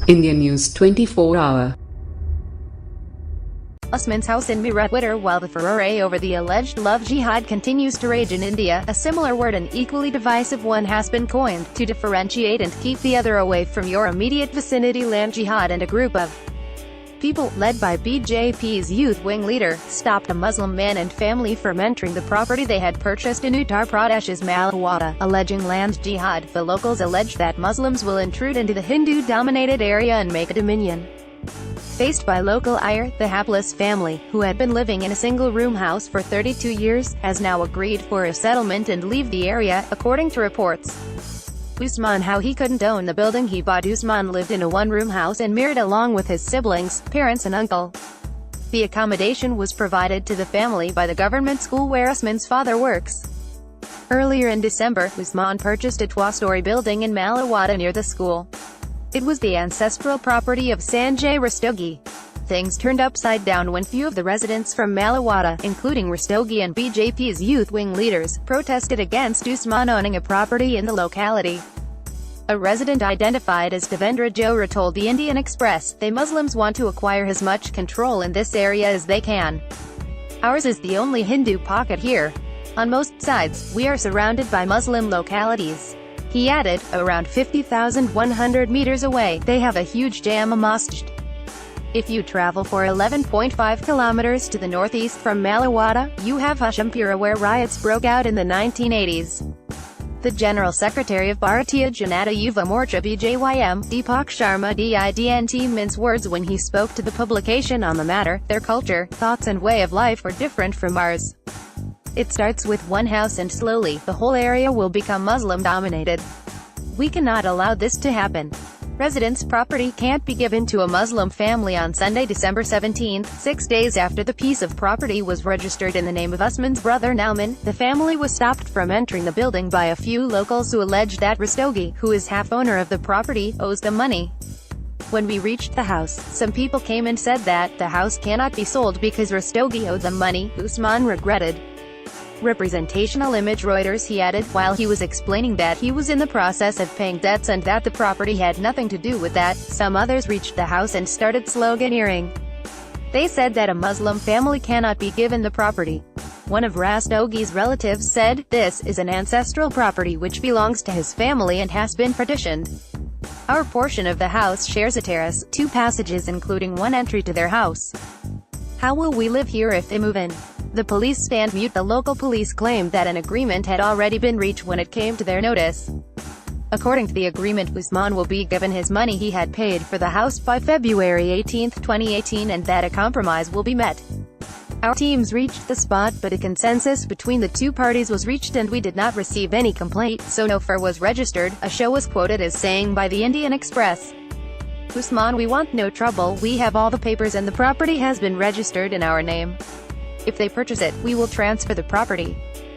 Indian News 24-hour. Usman's house in Meerut. Twitter. While the furore over the alleged love jihad continues to rage in India, a similar word and equally divisive one has been coined, to differentiate and keep the other away from your immediate vicinity. Land jihad and a group of people, led by BJP's youth wing leader, stopped a Muslim man and family from entering the property they had purchased in Uttar Pradesh's Malawada, alleging land jihad. The locals allege that Muslims will intrude into the Hindu-dominated area and make a dominion. Faced by local ire, the hapless family, who had been living in a single-room house for 32 years, has now agreed for a settlement and leave the area, according to reports. Usman how he couldn't own the building he bought. Usman lived in a one-room house in Meerut along with his siblings, parents and uncle. The accommodation was provided to the family by the government school where Usman's father works. Earlier in December, Usman purchased a two-story building in Malawada near the school. It was the ancestral property of Sanjay Rastogi. Things turned upside down when few of the residents from Malawada, including Rastogi and BJP's youth wing leaders, protested against Usman owning a property in the locality. A resident identified as Devendra Johra told the Indian Express, "They Muslims want to acquire as much control in this area as they can. Ours is the only Hindu pocket here. On most sides, we are surrounded by Muslim localities." He added, around 50,100 meters away, they have a huge Jama mosque. If you travel for 11.5 kilometers to the northeast from Malawada, you have Hashampura where riots broke out in the 1980s. The General Secretary of Bharatiya Janata Yuva Morcha BJYM, Deepak Sharma didn't mince words when he spoke to the publication on the matter. Their culture, thoughts and way of life are different from ours. It starts with one house and slowly, the whole area will become Muslim-dominated. We cannot allow this to happen. Residents' property can't be given to a Muslim family. On Sunday, December 17, 6 days after the piece of property was registered in the name of Usman's brother Nauman, the family was stopped from entering the building by a few locals who alleged that Rastogi, who is half-owner of the property, owes them money. When we reached the house, some people came and said that the house cannot be sold because Rastogi owed them money, Usman regretted. Representational image Reuters. He added, while he was explaining that he was in the process of paying debts and that the property had nothing to do with that, some others reached the house and started sloganeering. They said that a Muslim family cannot be given the property. One of Rastogi's relatives said, "This is an ancestral property which belongs to his family and has been partitioned. Our portion of the house shares a terrace, 2 passages including one entry to their house. How will we live here if they move in?" The police stand mute. The local police claimed that an agreement had already been reached when it came to their notice. According to the agreement, Usman will be given his money he had paid for the house by February 18, 2018 and that a compromise will be met. Our teams reached the spot but a consensus between the two parties was reached and we did not receive any complaint, so no FIR was registered, a show was quoted as saying by the Indian Express. Usman, we want no trouble, we have all the papers and the property has been registered in our name. If they purchase it, we will transfer the property.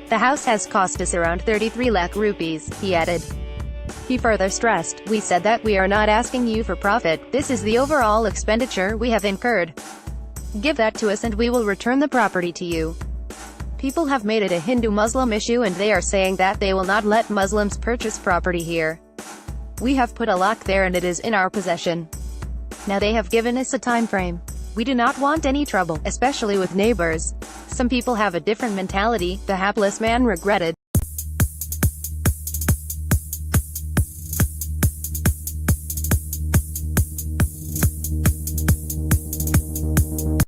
The house has cost us around 33 lakh rupees, he added. He further stressed, "We said that we are not asking you for profit, this is the overall expenditure we have incurred. Give that to us and we will return the property to you." People have made it a Hindu-Muslim issue and they are saying that they will not let Muslims purchase property here. We have put a lock there and it is in our possession. Now they have given us a time frame. We do not want any trouble, especially with neighbors. Some people have a different mentality, the hapless man regretted.